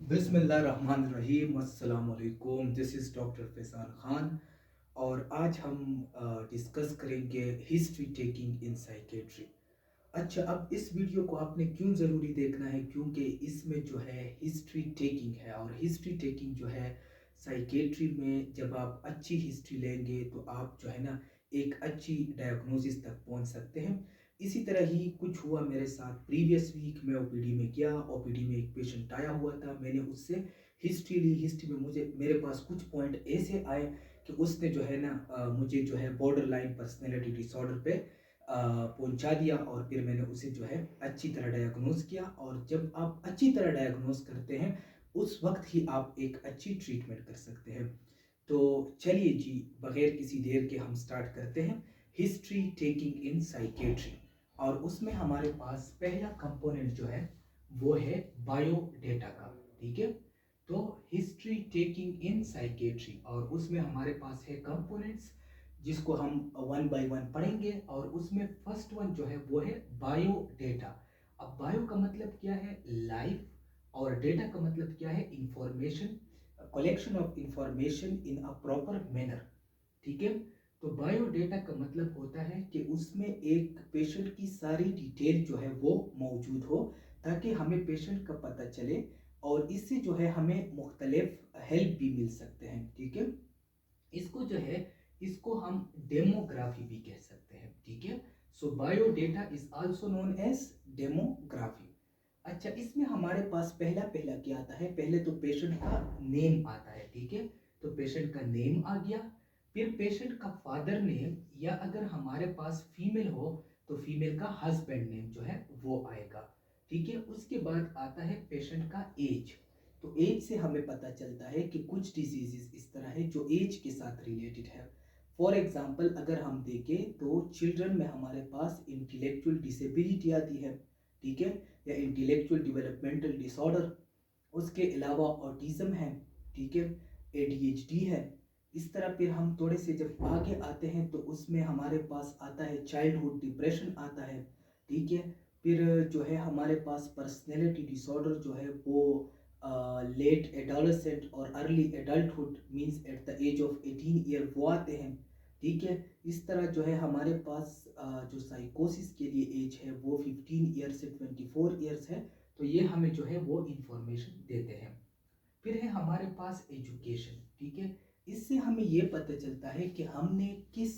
बिस्मिल्लाहिर्रहमानिर्रहीम अस्सलाम वालेकुम। This is doctor Faizan Khan और आज हम डिस्कस करेंगे हिस्ट्री टेकिंग इन साइकेट्री। अच्छा, अब इस वीडियो को आपने क्यों ज़रूरी देखना है, क्योंकि इसमें जो है हिस्ट्री टेकिंग है और हिस्ट्री टेकिंग जो है साइकेट्री में जब आप अच्छी हिस्ट्री लेंगे तो आप जो है ना एक अच्छी डायग्नोसिस तक पहुंच सकते हैं। इसी तरह ही कुछ हुआ मेरे साथ। प्रीवियस वीक मैं ओपीडी में गया। ओपीडी में एक पेशेंट आया हुआ था। मैंने उससे हिस्ट्री ली। हिस्ट्री में मुझे मेरे पास कुछ पॉइंट ऐसे आए कि उसने जो है ना मुझे जो है बॉर्डर लाइन पर्सनैलिटी डिसऑर्डर पे पहुंचा दिया और फिर मैंने उसे जो है अच्छी तरह डायग्नोज किया। और जब आप अच्छी तरह डायग्नोज करते हैं उस वक्त ही आप एक अच्छी ट्रीटमेंट कर सकते हैं। तो चलिए जी, बगैर किसी देर के हम स्टार्ट करते हैं हिस्ट्री टेकिंग इन साइकेट्री। और उसमें हमारे पास पहला कंपोनेंट जो है वो है बायो डेटा का। ठीक है, तो हिस्ट्री टेकिंग इन साइकेट्री और उसमें हमारे पास है कंपोनेंट्स जिसको हम वन बाय वन पढ़ेंगे। और उसमें फर्स्ट वन जो है वो है बायो डेटा। अब बायो का मतलब क्या है? लाइफ। और डेटा का मतलब क्या है? Information, collection of information in a proper manner. ठीक है, तो बायो डेटा का मतलब होता है कि उसमें एक पेशेंट की सारी डिटेल जो है वो मौजूद हो ताकि हमें पेशेंट का पता चले और इससे जो है हमें मुख्तलिफ हेल्प भी मिल सकते हैं। ठीक है, इसको जो है इसको हम डेमोग्राफी भी कह सकते हैं। ठीक है, so bio data is also known as demography. अच्छा, इसमें हमारे पास पहला पहला क्या आता है? पहले तो पेशेंट का नेम आता है। ठीक है, तो पेशेंट का नेम आ गया। फिर पेशेंट का फादर नेम या अगर हमारे पास फीमेल हो तो फीमेल का हस्बैंड नेम जो है वो आएगा। ठीक है, उसके बाद आता है पेशेंट का एज। तो एज से हमें पता चलता है कि कुछ डिजीजेस इस तरह है जो एज के साथ रिलेटेड है। फॉर एग्जांपल अगर हम देखें तो चिल्ड्रन में हमारे पास इंटेलेक्चुअल डिसेबिलिटी आती है। ठीक है, या इंटेलेक्चुअल डेवलपमेंटल डिसऑर्डर। उसके अलावा ऑटिज्म है। ठीक है, एडीएचडी है। इस तरह फिर हम थोड़े से जब आगे आते हैं तो उसमें हमारे पास आता है चाइल्डहुड डिप्रेशन आता है। ठीक है, फिर जो है हमारे पास पर्सनैलिटी डिसऑर्डर जो है वो लेट एडोलेसेंट और early adulthood means at the age of 18 year वो आते हैं। ठीक है, इस तरह जो है हमारे पास जो साइकोसिस के लिए एज है वो 15 ईयर से 24 ईयर्स है। तो ये हमें जो है वो इंफॉर्मेशन देते हैं। फिर है हमारे पास एजुकेशन। ठीक है, इससे हमें ये पता चलता है कि हमने किस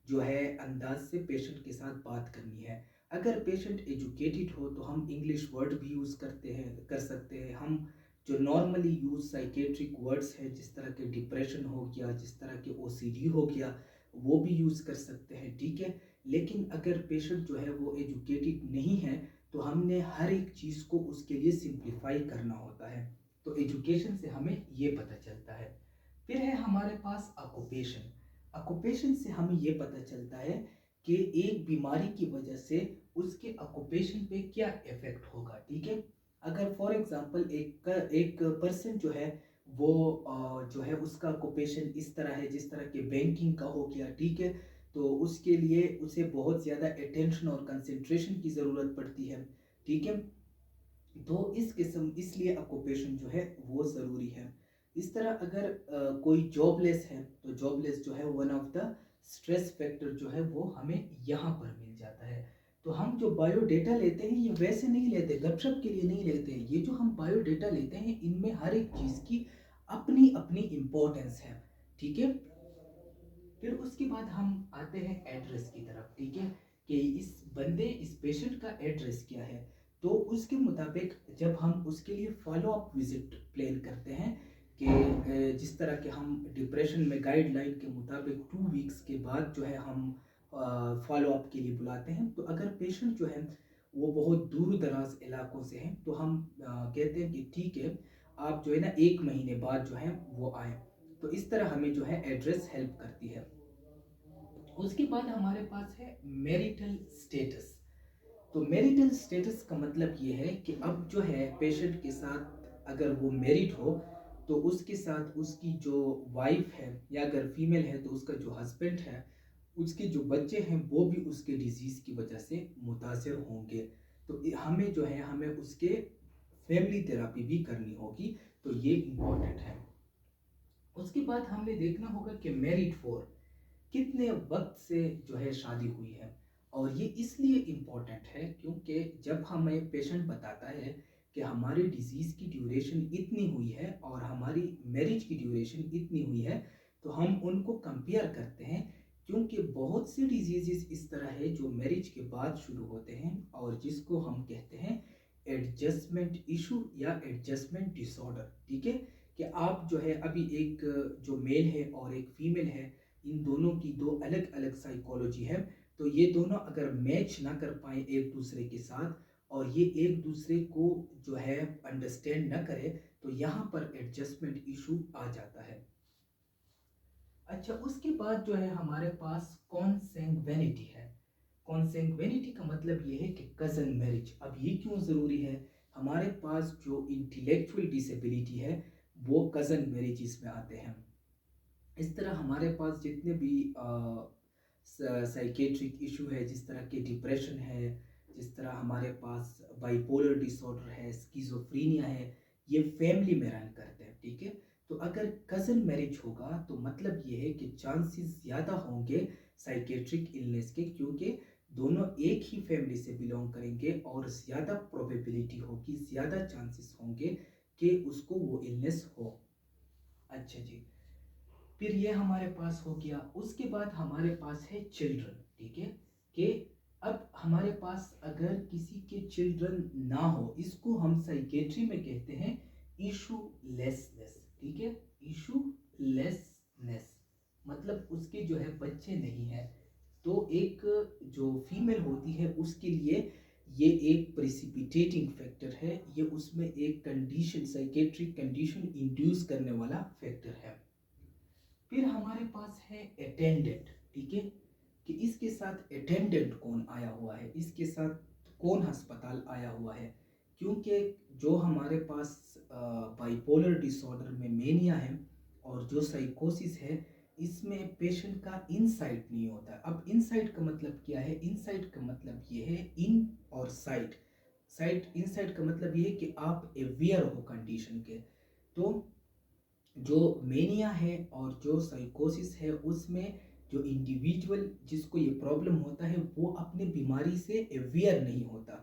जो है अंदाज से पेशेंट के साथ बात करनी है। अगर पेशेंट एजुकेटेड हो तो हम इंग्लिश वर्ड भी यूज़ कर सकते हैं। हम जो नॉर्मली यूज साइकेट्रिक वर्ड्स है जिस तरह के डिप्रेशन हो गया, जिस तरह के ओसीडी हो गया, वो भी यूज़ कर सकते हैं। ठीक है, लेकिन अगर पेशेंट जो है वो एजुकेटेड नहीं है तो हमने हर एक चीज़ को उसके लिए सिंप्लीफाई करना होता है। तो एजुकेशन से हमें ये पता चलता है। फिर है हमारे पास ऑक्यूपेशन। ऑक्यूपेशन से हमें ये पता चलता है कि एक बीमारी की वजह से उसके ऑक्यूपेशन पे क्या इफेक्ट होगा। ठीक है, अगर फॉर एग्जांपल एक पर्सन जो है वो जो है उसका ऑक्यूपेशन इस तरह है जिस तरह के बैंकिंग का हो गया। ठीक है, तो उसके लिए उसे बहुत ज़्यादा अटेंशन और कंसंट्रेशन की ज़रूरत पड़ती है। ठीक है, तो इस किस्म इसलिए ऑक्यूपेशन जो है वो ज़रूरी है। इस तरह अगर कोई जॉबलेस है तो जॉबलेस जो है one of the stress factor जो है वो हमें यहाँ पर मिल जाता है। तो हम जो बायो डेटा लेते हैं ये वैसे नहीं लेते, गपशप के लिए नहीं लेते हैं। ये जो हम बायो डेटा लेते हैं इनमें हर एक चीज़ की अपनी अपनी इम्पोर्टेंस है। ठीक है, फिर उसके बाद हम आते हैं एड्रेस की तरफ। ठीक है, कि इस पेशेंट का एड्रेस क्या है। तो उसके मुताबिक जब हम उसके लिए फॉलो अप विजिट प्लान करते हैं कि जिस तरह के हम डिप्रेशन में गाइडलाइन के मुताबिक 2 वीक्स के बाद जो है हम फॉलो अप के लिए बुलाते हैं। तो अगर पेशेंट जो है वो बहुत दूर दराज इलाकों से हैं तो हम कहते हैं कि ठीक है, आप जो है ना 1 महीने बाद जो है वो आए। तो इस तरह हमें जो है एड्रेस हेल्प करती है। उसके बाद हमारे पास है मैरिटल स्टेटस। तो मैरिटल स्टेटस का मतलब ये है कि अब जो है पेशेंट के साथ अगर वो मैरिड हो तो उसके साथ उसकी जो वाइफ है या अगर फीमेल है तो उसका जो हस्बैंड है, उसके जो बच्चे हैं वो भी उसके डिजीज़ की वजह से मुतासर होंगे। तो हमें जो है हमें उसके फैमिली थेरापी भी करनी होगी, तो ये इम्पोर्टेंट है। उसके बाद हमने देखना होगा कि मैरिड फॉर कितने वक्त से जो है शादी हुई है। और ये इसलिए इम्पोर्टेंट है क्योंकि जब हमें पेशेंट बताता है कि हमारी डिजीज़ की ड्यूरेशन इतनी हुई है और हमारी मैरिज की ड्यूरेशन इतनी हुई है, तो हम उनको कंपेयर करते हैं, क्योंकि बहुत सी डिजीज़ेस इस तरह है जो मैरिज के बाद शुरू होते हैं और जिसको हम कहते हैं एडजस्टमेंट इशू या एडजस्टमेंट डिसऑर्डर। ठीक है, कि आप जो है अभी एक जो मेल है और एक फीमेल है, इन दोनों की दो अलग अलग साइकोलॉजी है, तो ये दोनों अगर मैच ना कर पाए एक दूसरे के साथ और ये एक दूसरे को जो है अंडरस्टैंड ना करे, तो यहाँ पर एडजस्टमेंट इशू आ जाता है। अच्छा, उसके बाद जो है हमारे पास कॉन्सैंग्विनिटी है। कॉन्सैंग्विनिटी का मतलब ये है कि कज़न मैरिज। अब ये क्यों ज़रूरी है? हमारे पास जो इंटेलेक्चुअल डिसेबिलिटी है वो कज़न मैरिजेस में आते हैं। इस तरह हमारे पास जितने भी साइकेट्रिक इशू है, जिस तरह के डिप्रेशन है, जिस तरह हमारे पास बाइपोलर डिसऑर्डर है, स्किज़ोफ्रेनिया है, ये फैमिली में रन करते हैं। ठीक है, तो अगर कज़न मैरिज होगा तो मतलब ये है कि चांसेस ज़्यादा होंगे साइकेट्रिक इलनेस के, क्योंकि दोनों एक ही फैमिली से बिलोंग करेंगे और ज़्यादा प्रोबेबिलिटी होगी, ज़्यादा चांसेस होंगे कि उसको वो इलनेस हो। अच्छा जी, फिर ये हमारे पास हो गया। उसके बाद हमारे पास है चिल्ड्रन। ठीक है, कि अब हमारे पास अगर किसी के चिल्ड्रन ना हो, इसको हम साइकेट्री में कहते हैं इशू लेसनेस। ठीक है, इशू लेसनेस मतलब उसके जो है बच्चे नहीं है। तो एक जो फीमेल होती है उसके लिए ये एक प्रेसिपिटेटिंग फैक्टर है, ये उसमें एक कंडीशन, साइकेट्रिक कंडीशन इंड्यूस करने वाला फैक्टर है। फिर हमारे पास है अटेंडेंट। ठीक है, कि इसके साथ अटेंडेंट कौन आया हुआ है, इसके साथ कौन अस्पताल आया हुआ है, क्योंकि जो हमारे पास बाइपोलर डिसऑर्डर में मेनिया है और जो साइकोसिस है, इसमें पेशेंट का इनसाइट नहीं होता। अब इनसाइट का मतलब क्या है? इनसाइट का मतलब ये है इन और साइट। साइट, इनसाइट का मतलब ये है कि आप अवेयर हो कंडीशन के। तो जो मेनिया है और जो साइकोसिस है उसमें जो इंडिविजुअल जिसको ये प्रॉब्लम होता है वो अपने बीमारी से अवेयर नहीं होता।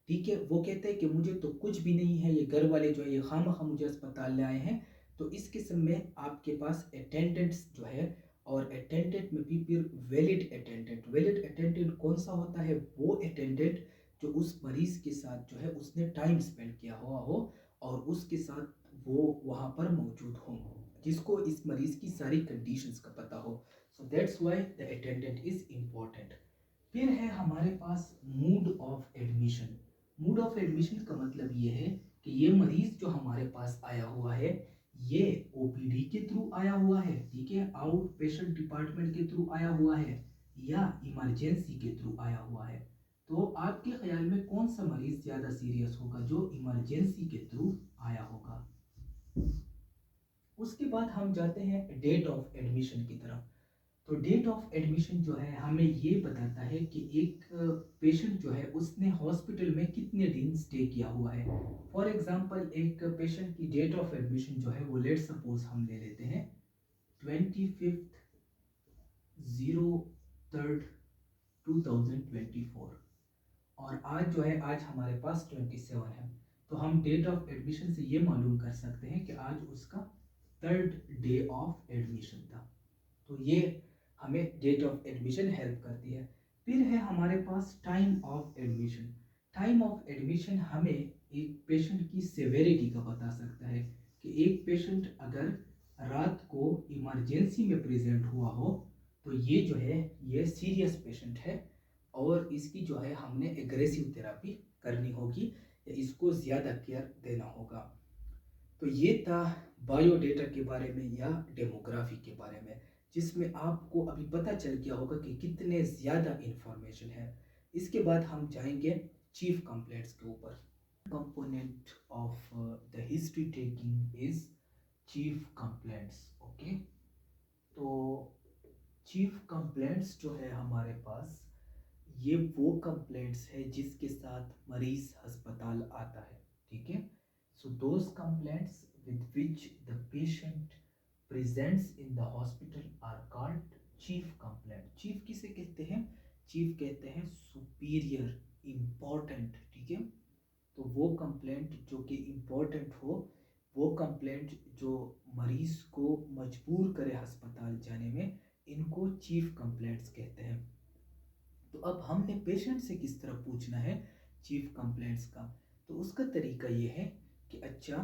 ठीक है, वो कहते हैं कि मुझे तो कुछ भी नहीं है, ये घर वाले जो है ये खामखा मुझे अस्पताल ले आए हैं। तो इस किस्म में आपके पास अटेंडेंट्स जो है, और अटेंडेंट में भी फिर वैलिड अटेंडेंट। वैलिड अटेंडेंट कौन सा होता है? वो अटेंडेंट जो उस मरीज के साथ जो है उसने टाइम स्पेंड किया हुआ हो और उसके साथ वो वहाँ पर मौजूद हों, जिसको इस मरीज की सारी कंडीशंस का पता हो। So that's why the attendant is important. फिर है हमारे पास mode of admission. Mode of admission का मतलब ये है कि ये मरीज जो हमारे पास आया हुआ है ये ओपीडी के थ्रू आया हुआ है, ठीक है, आउट पेशेंट डिपार्टमेंट के थ्रू आया हुआ है, या इमरजेंसी के थ्रू आया हुआ है। तो आपके ख्याल में कौन सा मरीज ज़्यादा सीरियस होगा? जो इमरजेंसी के थ्रू आया होगा। उसके बाद हम जाते हैं डेट ऑफ एडमिशन की तरफ। तो डेट ऑफ एडमिशन जो है हमें ये बताता है कि एक पेशेंट जो है उसने हॉस्पिटल में कितने दिन स्टे किया हुआ है। फॉर एग्जांपल एक पेशेंट की डेट ऑफ एडमिशन जो है वो लेट सपोज हम ले लेते हैं 25/03/2024, और आज जो है आज हमारे पास 27 है। तो हम डेट ऑफ एडमिशन से ये मालूम कर सकते हैं कि आज उसका 3rd डे ऑफ एडमिशन था। तो ये हमें डेट ऑफ एडमिशन हेल्प करती है। फिर है हमारे पास time of admission. Time of admission हमें एक पेशेंट की सेवेरिटी का बता सकता है कि एक पेशेंट अगर रात को इमरजेंसी में प्रेजेंट हुआ हो तो ये जो है ये सीरियस पेशेंट है और इसकी जो है हमने एग्रेसिव थेरापी करनी होगी या इसको ज़्यादा केयर देना होगा। तो ये था बायोडेटा के बारे में या डेमोग्राफी के बारे में, जिसमें आपको अभी पता चल गया होगा कि कितने ज़्यादा इंफॉर्मेशन है। इसके बाद हम जाएंगे चीफ कंप्लेंट्स के ऊपर। Component of the history taking is chief complaints. Okay, तो चीफ कंप्लेंट्स जो है हमारे पास ये वो कंप्लेंट्स है जिसके साथ मरीज अस्पताल आता है। ठीक है, So those complaints with which the patient presents in the hospital are called chief complaint. chief किसे कहते हैं? chief कहते हैं superior, important, ठीक है। तो वो कंप्लेंट जो कि इम्पोर्टेंट हो, वो कंप्लेंट जो मरीज को मजबूर करे अस्पताल जाने में, इनको चीफ कंप्लेंट्स कहते हैं। तो अब हमने पेशेंट से किस तरह पूछना है चीफ कंप्लेंट्स का, तो उसका तरीका ये है कि अच्छा,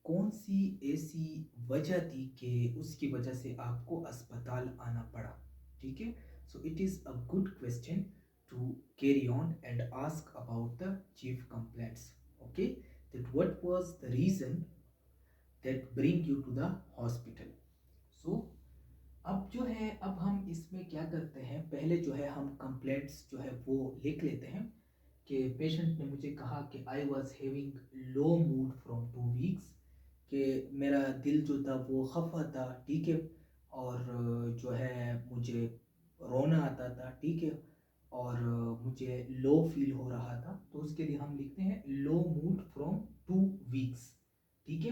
कौन सी ऐसी वजह थी कि उसकी वजह से आपको अस्पताल आना पड़ा, ठीक है। So it is a good question to carry on and ask about the chief complaints. Okay, that what was the reason that bring you to the hospital. So अब जो है, अब हम इसमें क्या करते हैं, पहले जो है हम कंप्लेंट्स जो है वो लिख लेते हैं कि पेशेंट ने मुझे कहा कि I was having low mood from 2 weeks, कि मेरा दिल जो था वो खफा था, ठीक है, और जो है मुझे रोना आता था, ठीक है, और मुझे लो फील हो रहा था। तो उसके लिए हम लिखते हैं लो मूड फ्रॉम 2 वीक्स, ठीक है।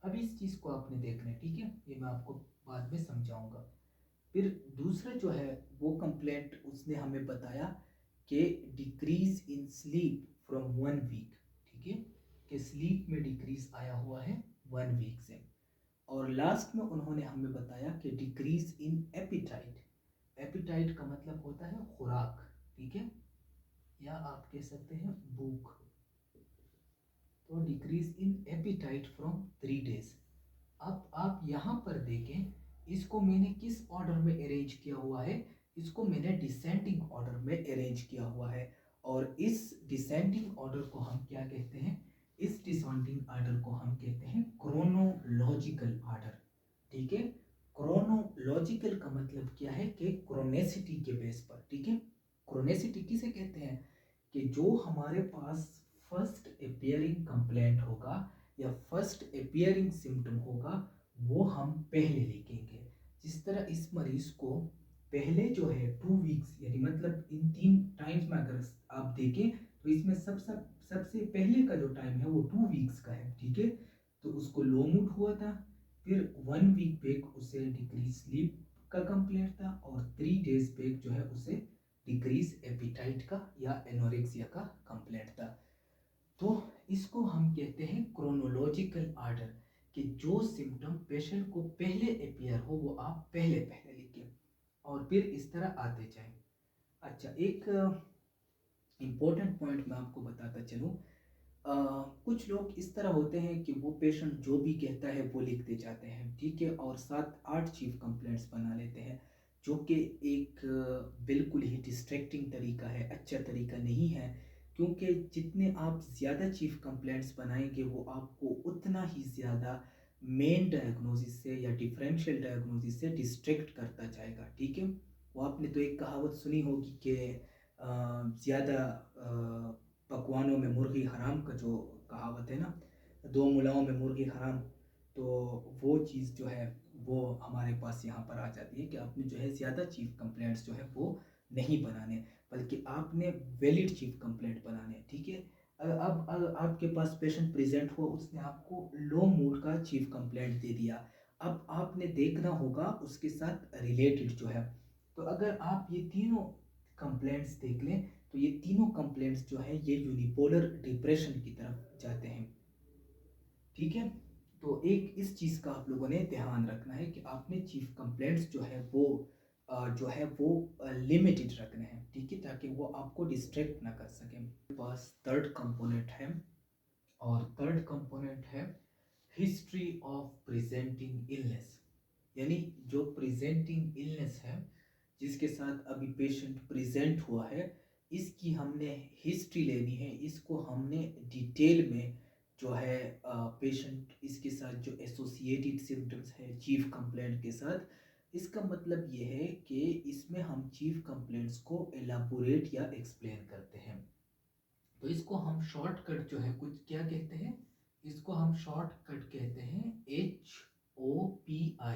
अब इस चीज़ को आपने देखना है, ठीक है, ये मैं आपको बाद में समझाऊंगा। फिर दूसरा जो है वो कंप्लेंट उसने हमें बताया कि decrease in sleep from 1 week, ठीक है, कि स्लीप में डिक्रीज आया हुआ है 1 वीक से। और लास्ट में उन्होंने हमें बताया कि डिक्रीज इन एपिटाइट, एपिटाइट का मतलब होता है खुराक, ठीक है, या आप कह सकते हैं भूख। तो decrease in appetite from 3 days. अब आप यहाँ पर देखें, इसको मैंने किस ऑर्डर में अरेंज किया हुआ है, इसको मैंने डिसेंडिंग ऑर्डर में अरेंज किया हुआ है। और इस डिसेंडिंग ऑर्डर को हम क्या कहते हैं, इस डिसेंडिंग ऑर्डर को हम कहते हैं क्रोनोलॉजिकल ऑर्डर, ठीक है। क्रोनोलॉजिकल का मतलब क्या है कि क्रोनेसिटी के बेस पर, ठीक है। क्रोनेसिटी किसे कहते हैं, कि जो हमारे पास फर्स्ट अपियरिंग कंप्लेंट होगा या फर्स्ट अपियरिंग सिम्टम होगा, वो हम पहले लिखेंगे। जिस तरह इस मरीज को पहले जो है 2 वीक्स, यानी मतलब इन 3 टाइम्स में अगर आप देखें तो इसमें सबसे पहले का जो टाइम है वो 2 वीक्स का है, ठीक है। तो उसको लो मूड हुआ था, फिर 1 वीक बैक उसे डिक्रीज स्लीप का कंप्लेंट था, और 3 डेज बैक जो है उसे डिक्रीज एपिटाइट का या एनोरेक्सिया का कंप्लेंट था। तो इसको हम कहते हैं क्रोनोलॉजिकल ऑर्डर, कि जो सिम्टम पेशेंट को पहले अपियर हो वो आप पहले पहले लिखें और फिर इस तरह आते जाएं। अच्छा, एक इम्पोर्टेंट पॉइंट मैं आपको बताता चलूँ। कुछ लोग इस तरह होते हैं कि वो पेशेंट जो भी कहता है वो लिखते जाते हैं, ठीक है, और 7-8 चीफ कंप्लेंट्स बना लेते हैं, जो कि एक बिल्कुल ही डिस्ट्रैक्टिंग तरीका है, अच्छा तरीका नहीं है। क्योंकि जितने आप ज़्यादा चीफ कंप्लेंट्स बनाएंगे वो आपको उतना ही ज़्यादा मेन डायग्नोसिस से या डिफरेंशियल डायग्नोसिस से डिस्ट्रैक्ट करता जाएगा, ठीक है। वो आपने तो एक कहावत सुनी होगी कि ज़्यादा पकवानों में मुर्गी हराम का जो कहावत है ना, 2 मुलाओं में मुर्गी हराम। तो वो चीज़ जो है वो हमारे पास यहाँ पर आ जाती है कि आपने जो है ज़्यादा चीफ कंप्लेंट्स जो है वो नहीं बनाने, बल्कि आपने वैलिड चीफ कंप्लेंट बनाने, ठीक है। अब आपके पास पेशेंट प्रेजेंट हुआ, उसने आपको लो मूड का चीफ कंप्लेंट दे दिया। अब आपने देखना होगा उसके साथ रिलेटेड जो है, तो अगर आप ये तीनों कंप्लेंट्स देख लें तो ये तीनों कंप्लेंट्स जो है ये यूनिपोलर डिप्रेशन की तरफ जाते हैं, ठीक है। तो एक इस चीज़ का आप लोगों ने ध्यान रखना है कि आपने चीफ कंप्लेंट्स जो है वो लिमिटेड रखने हैं, ठीक है, ताकि वो आपको डिस्ट्रैक्ट ना कर सकें। बस थर्ड कंपोनेंट है, और थर्ड कंपोनेंट है हिस्ट्री ऑफ प्रेजेंटिंग इलनेस, यानी जो प्रेजेंटिंग इलनेस है जिसके साथ अभी पेशेंट प्रेजेंट हुआ है, इसकी हमने हिस्ट्री लेनी है, इसको हमने डिटेल में जो है पेशेंट इसके साथ जो एसोसिएटेड सिम्टम्स है चीफ कंप्लेंट के साथ, इसका मतलब ये है कि इसमें हम चीफ कंप्लेंट्स को एलाबोरेट या एक्सप्लेन करते हैं। तो इसको हम शॉर्टकट जो है कुछ क्या कहते हैं, इसको हम शॉर्टकट कहते हैं HOPI,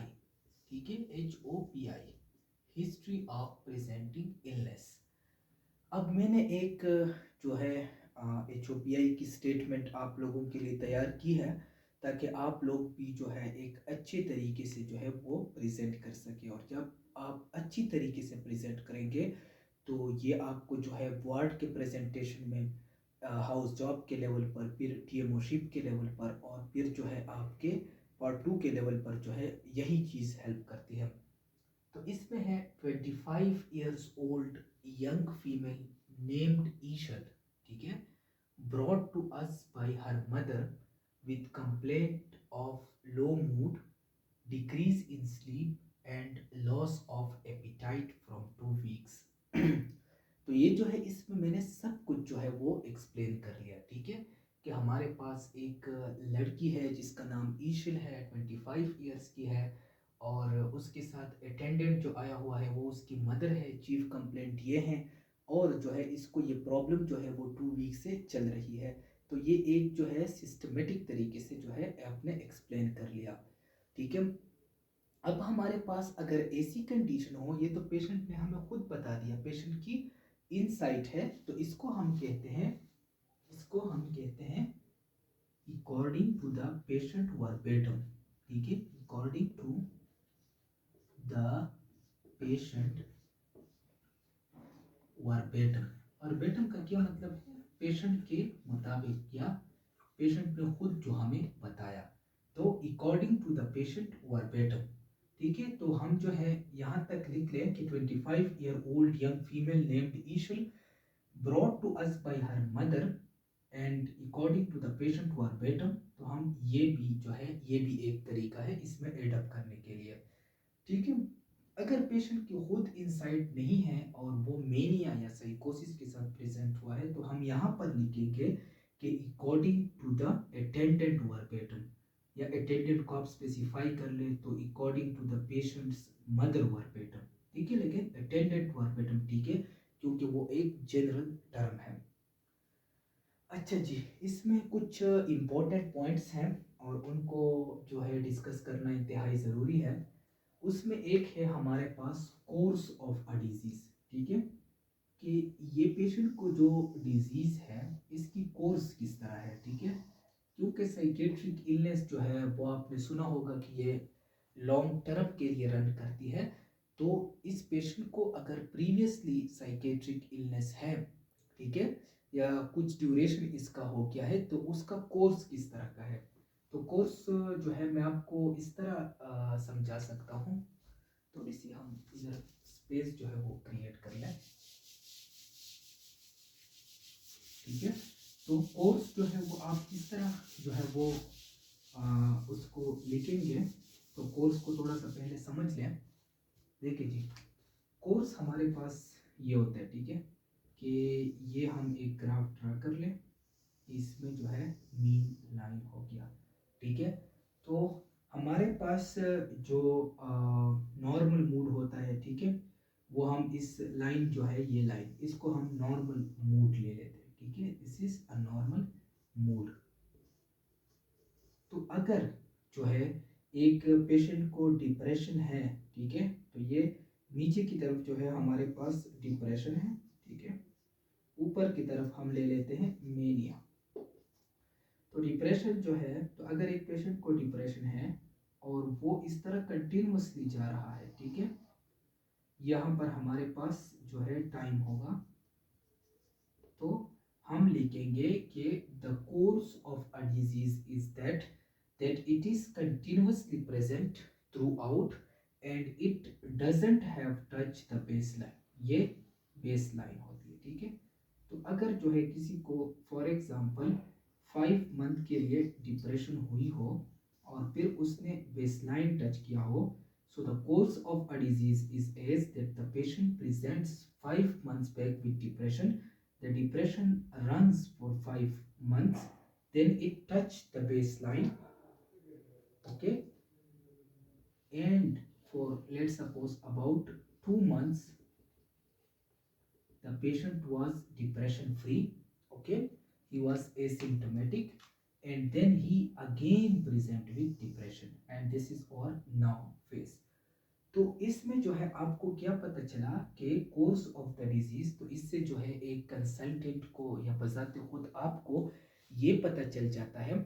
ठीक है, HOPI, history of presenting illness. अब मैंने एक जो है HOPI की स्टेटमेंट आप लोगों के लिए तैयार की है, ताकि आप लोग भी जो है एक अच्छे तरीके से जो है वो प्रेजेंट कर सके। और जब आप अच्छी तरीके से प्रेजेंट करेंगे तो ये आपको जो है वार्ड के प्रेजेंटेशन में, हाउस जॉब के लेवल पर, फिर TMOशिप के लेवल पर, और फिर जो है आपके पार्ट 2 के लेवल पर जो है यही चीज़ हेल्प करती है। तो इसमें है 25 years old young female named Ishal, ठीक है, brought to us by her mother with complaint of low mood, decrease in sleep and loss of appetite from 2 weeks। तो ये जो है इसमें मैंने सब कुछ जो है वो एक्सप्लेन कर लिया, ठीक है, कि हमारे पास एक लड़की है जिसका नाम ईशिल है, 25 ईयर्स की है, और उसके साथ अटेंडेंट जो आया हुआ है वो उसकी मदर है। चीफ कंप्लेंट ये है, और जो है इसको ये प्रॉब्लम जो है वो 2 वीक से चल रही है। तो ये एक जो है सिस्टमेटिक तरीके से जो है आपने एक्सप्लेन कर लिया, ठीक है। अब हमारे पास अगर ऐसी कंडीशन हो, ये तो पेशेंट ने हमें खुद बता दिया, पेशेंट की इनसाइट है, तो इसको हम कहते हैं according to the patient verbatim, ठीक है, according to the patient verbatim. Verbatim का क्या मतलब है? पेशेंट के मुताबिक, या पेशेंट ने खुद जो हमें बताया। तो according to the patient verbatim, ठीक है। तो हम जो है यहाँ तक लिख लें कि 25 year old young female named Ishal brought to us by her mother and according to the patient verbatim। तो हम ये भी जो है ये भी एक तरीका है इसमें एडअप करने के लिए, ठीक है। अगर पेशेंट की खुद इंसाइट नहीं है और वो मेनिया या साइकोसिस के साथ प्रेजेंट हुआ है, तो हम यहाँ पर लिखेंगे कि according to the attendant verbatim, या अटेंडेंट को आप स्पेसिफाई कर ले तो according to the patient's mother verbatim, ठीक है, लेकिन अटेंडेंट वर्बेटम ठीक है, क्योंकि वो एक जनरल टर्म है। अच्छा जी, इसमें कुछ इम्पोर्टेंट पॉइंट्स हैं और उनको जो है डिस्कस करना इंतहाई ज़रूरी है। उसमें एक है हमारे पास कोर्स ऑफ अ डिजीज़, ठीक है, कि ये पेशेंट को जो डिजीज़ है इसकी कोर्स किस तरह है, ठीक है। क्योंकि साइकेट्रिक इलनेस जो है वो आपने सुना होगा कि ये लॉन्ग टर्म के लिए रन करती है। तो इस पेशेंट को अगर प्रीवियसली साइकेट्रिक इलनेस है, ठीक है, या कुछ ड्यूरेशन इसका हो गया है, तो उसका कोर्स किस तरह का है। तो कोर्स जो है मैं आपको इस तरह समझा सकता हूँ। थोड़ी सी हम इधर स्पेस जो है वो क्रिएट कर लें, ठीक है। तो कोर्स जो है वो आप किस तरह जो है वो उसको लिखेंगे। तो कोर्स को थोड़ा सा पहले समझ लें। देखिए जी, कोर्स हमारे पास ये होता है, ठीक है, कि ये हम एक ग्राफ ड्रा कर लें, इसमें जो है मीन लाइन हो गया, ठीक है। तो हमारे पास जो नॉर्मल मूड होता है, ठीक है, वो हम इस लाइन जो है ये लाइन, इसको हम नॉर्मल मूड ले लेते हैं, ठीक है, this is a normal mood. तो अगर जो है एक पेशेंट को डिप्रेशन है, ठीक है, तो ये नीचे की तरफ जो है हमारे पास डिप्रेशन है, ठीक है, ऊपर की तरफ हम ले लेते हैं मेनिया। तो डिप्रेशन जो है, तो अगर एक पेशेंट को डिप्रेशन है और वो इस तरह कंटिन्यूसली जा रहा है, ठीक है, यहाँ पर हमारे पास जो है टाइम होगा, तो हम लिखेंगे कि the course of a disease is that it is continuously present through out and it doesn't have touch the base line. ये बेस लाइन होती है, ठीक है। तो अगर जो है किसी को फॉर एग्जांपल 5 मंथ के लिए डिप्रेशन हुई हो और फिर उसने बेसलाइन टच किया हो, so the course of a disease is as that the patient presents 5 months back with depression, the depression runs for 5 months, then it touched the baseline, okay, and for let's suppose about 2 months the patient was depression free, okay, he was asymptomatic, and then he again present with depression, and this is our now phase। तो इसमें जो है आपको क्या पता चला कि course of the disease, तो इससे जो है एक कंसल्टेंट को या बजाते खुद आपको ये पता चल जाता है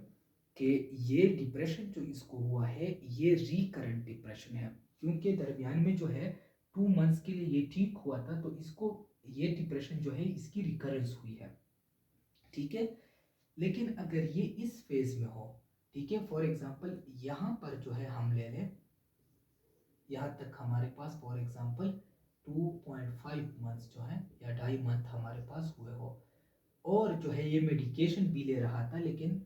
कि ये डिप्रेशन जो इसको हुआ है ये रिकरेंट डिप्रेशन है, क्योंकि दरमियान में जो है 2 मंथ्स के लिए ये ठीक हुआ था, तो इसको ये डिप्रेशन जो है इसकी रिकरेंस हुई है। ठीक है, लेकिन अगर ये इस फेज में हो, ठीक है, फॉर एग्जांपल यहाँ पर जो है हम ले लें, यहाँ तक हमारे पास फॉर एग्जांपल 2.5 मंथ्स जो है या 2.5 मंथ हमारे पास हुए हो, और जो है ये मेडिकेशन भी ले रहा था, लेकिन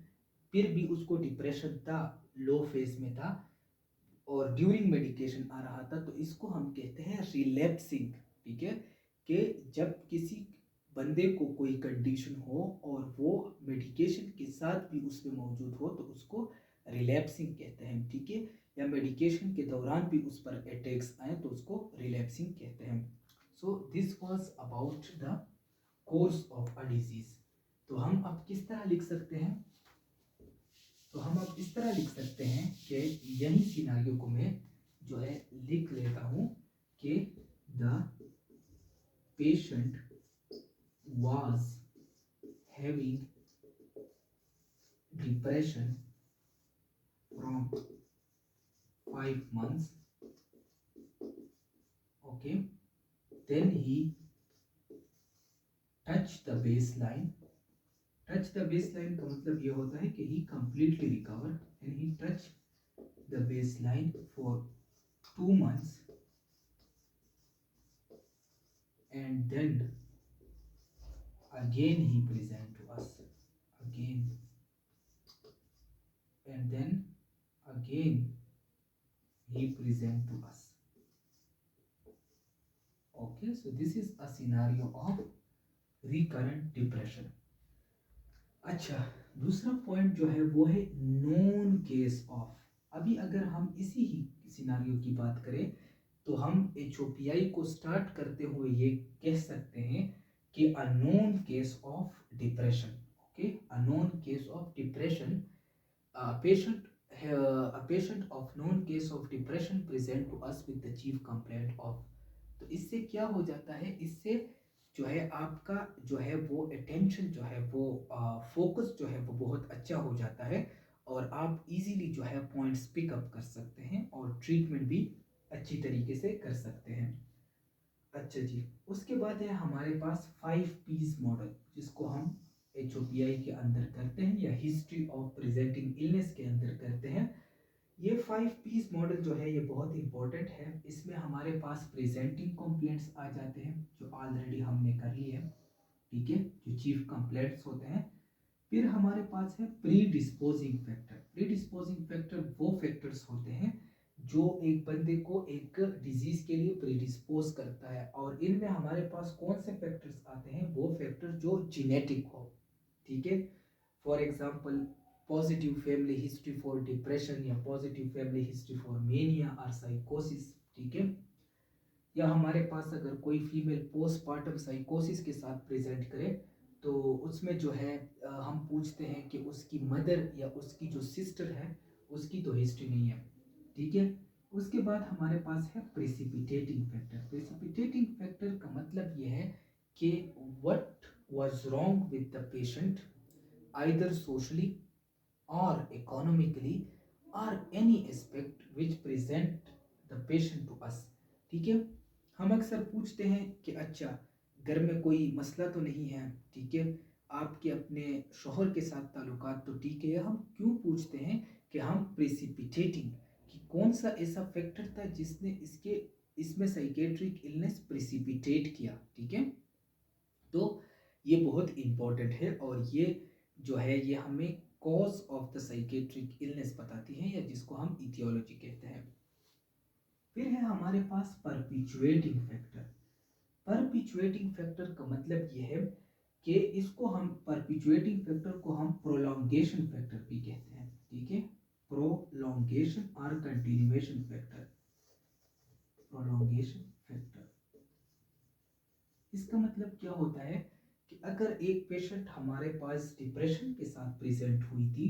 फिर भी उसको डिप्रेशन था, लो फेज में था और ड्यूरिंग मेडिकेशन आ रहा था, तो इसको हम कहते हैं रिलैप्सिंग। ठीक है, कि जब किसी बंदे को कोई कंडीशन हो और वो मेडिकेशन के साथ भी उसमें मौजूद हो तो उसको रिलैप्सिंग कहते हैं। ठीक है, या मेडिकेशन के दौरान भी उस पर अटैक्स आए तो उसको रिलैप्सिंग कहते हैं। So this was about the course of a disease. तो हम अब किस तरह लिख सकते हैं, तो हम अब इस तरह लिख सकते हैं कि यही सिनारियो को मैं जो है लिख लेता हूं कि the patient was having depression from 5 months, okay, then he touched the baseline। Touch the baseline का मतलब ये होता है कि he completely recover and he touch the baseline for 2 months and then again he present to us again and then again he present to us. Okay, so this is a scenario of recurrent depression. अच्छा, दूसरा point जो है वो है known case of. अभी अगर हम इसी ही सिनारियो की बात करें तो हम HOPI को स्टार्ट करते हुए ये कह सकते हैं कि a known case of depression. Okay, a known case of depression, a patient of known case of depression present to us with the chief complaint of। तो इससे क्या हो जाता है, इससे जो है आपका जो है वो अटेंशन जो है वो फोकस जो है वो बहुत अच्छा हो जाता है और आप इजीली जो है पॉइंट्स पिकअप कर सकते हैं और ट्रीटमेंट भी अच्छी तरीके से कर सकते हैं। अच्छा जी, उसके बाद है हमारे पास 5 P's मॉडल, जिसको हम HOPI के अंदर करते हैं या हिस्ट्री ऑफ प्रेजेंटिंग इलनेस के अंदर करते हैं। ये 5 P's मॉडल जो है ये बहुत इंपॉर्टेंट है। इसमें हमारे पास प्रेजेंटिंग कंप्लेंट्स आ जाते हैं जो ऑलरेडी हमने कर लिए हैं। ठीक है, जो चीफ कंप्लेंट्स होते हैं। फिर हमारे पास है pre disposing factor. Pre disposing factor वो फैक्टर्स होते हैं जो एक बंदे को एक डिजीज के लिए प्री डिस्पोज करता है, और इनमें हमारे पास कौन से फैक्टर्स आते हैं, वो फैक्टर जो जेनेटिक हो। ठीक है, for example positive family history for depression या positive family history for mania और साइकोसिस। ठीक है, या हमारे पास अगर कोई फीमेल पोस्टपार्टम साइकोसिस के साथ प्रेजेंट करे तो उसमें जो है हम पूछते हैं कि उसकी मदर या उसकी जो सिस्टर है उसकी तो हिस्ट्री नहीं है। ठीक है, उसके बाद हमारे पास है प्रेसिपिटेटिंग फैक्टर। प्रेसिपिटेटिंग फैक्टर का मतलब यह है कि what was wrong with the patient either socially or economically or any aspect which present the patient to us। ठीक है, हम अक्सर पूछते हैं कि अच्छा घर में कोई मसला तो नहीं है, ठीक है, आपके अपने शोहर के साथ ताल्लुकात तो ठीक है, हम क्यों पूछते हैं कि हम प्रेसिपिटेटिंग कि कौन सा ऐसा फैक्टर था जिसने इसमें साइकेट्रिक इलनेस प्रेसिपिटेट किया। ठीक है, तो ये बहुत इंपॉर्टेंट है और ये जो है ये हमें cause of the psychiatric illness बताती है या जिसको हम इथियोलॉजी कहते हैं। फिर है हमारे पास परपिचुएटिंग फैक्टर। परपिचुएटिंग फैक्टर का मतलब ये है कि इसको हम परपिचुएटिंग फैक्टर को हम प्रोलॉन्गेशन फैक्टर भी कहते हैं। ठीक है, प्रोलॉन्गेशन और कंटिन्यूएशन फैक्टर। प्रोलॉन्गेशन फैक्टर, इसका मतलब क्या होता है कि अगर एक पेशेंट हमारे पास डिप्रेशन के साथ प्रेजेंट हुई थी,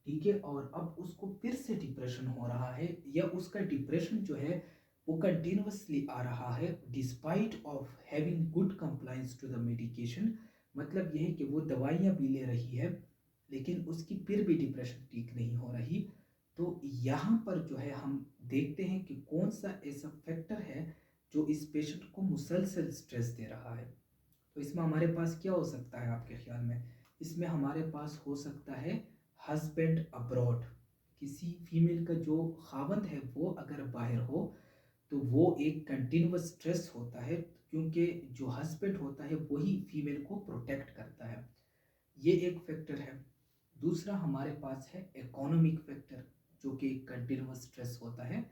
ठीक है, और अब उसको फिर से डिप्रेशन हो रहा है या उसका डिप्रेशन जो है वो कंटिन्यूअसली आ रहा है despite of having good compliance to the medication. मतलब ये है कि वो दवाइयाँ भी ले रही है लेकिन उसकी फिर भी डिप्रेशन ठीक नहीं हो रही। तो यहाँ पर जो है हम देखते हैं कि कौन सा ऐसा फैक्टर है जो इस पेशेंट को मुसलसल स्ट्रेस दे रहा है। तो इसमें हमारे पास क्या हो सकता है आपके ख्याल में? इसमें हमारे पास हो सकता है हस्बैंड अब्रॉड। किसी फीमेल का जो खावंद है वो अगर बाहर हो तो वो एक कंटिन्यूअस स्ट्रेस होता है, क्योंकि जो हस्बैंड होता है वही फीमेल को प्रोटेक्ट करता है। ये एक फैक्टर है। दूसरा हमारे पास है इकोनॉमिक फैक्टर, जो कि कंटिन्यूअस स्ट्रेस होता है।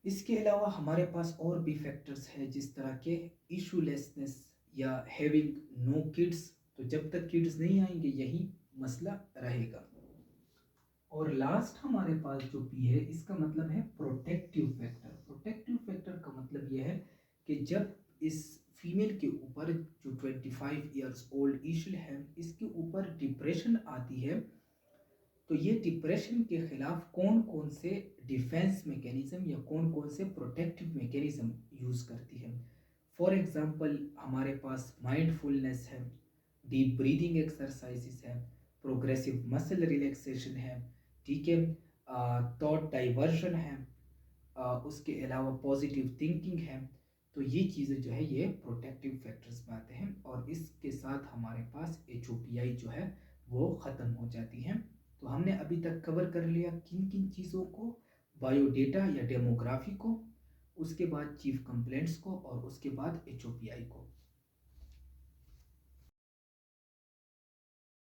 इसके अलावा हमारे पास और भी फैक्टर्स हैं जिस तरह के इशूलेसनेस या हैविंग नो किड्स। तो जब तक किड्स नहीं आएंगे यही मसला रहेगा। और लास्ट हमारे पास जो पी है इसका मतलब है प्रोटेक्टिव फैक्टर। प्रोटेक्टिव फैक्टर का मतलब यह है कि जब इस फीमेल के ऊपर जो 25 ईयर्स ओल्ड ईशल है इसके ऊपर डिप्रेशन आती है, तो ये डिप्रेशन के खिलाफ कौन कौन से डिफेंस मैकेनिज्म या कौन कौन से प्रोटेक्टिव मैकेनिज्म यूज़ करती है। फॉर एग्जांपल हमारे पास माइंडफुलनेस है, डीप ब्रीदिंग एक्सरसाइजेस है, प्रोग्रेसिव मसल रिलैक्सेशन है, ठीक है, थॉट डाइवर्जन है, उसके अलावा पॉजिटिव थिंकिंग है। तो ये चीज़ें जो है ये प्रोटेक्टिव फैक्टर्स में आते हैं और इसके साथ हमारे पास HOPI जो है वो ख़त्म हो जाती है। तो हमने अभी तक कवर कर लिया किन किन चीज़ों को, बायोडेटा या डेमोग्राफी को, उसके बाद चीफ कंप्लेंट्स को और उसके बाद HOPI को।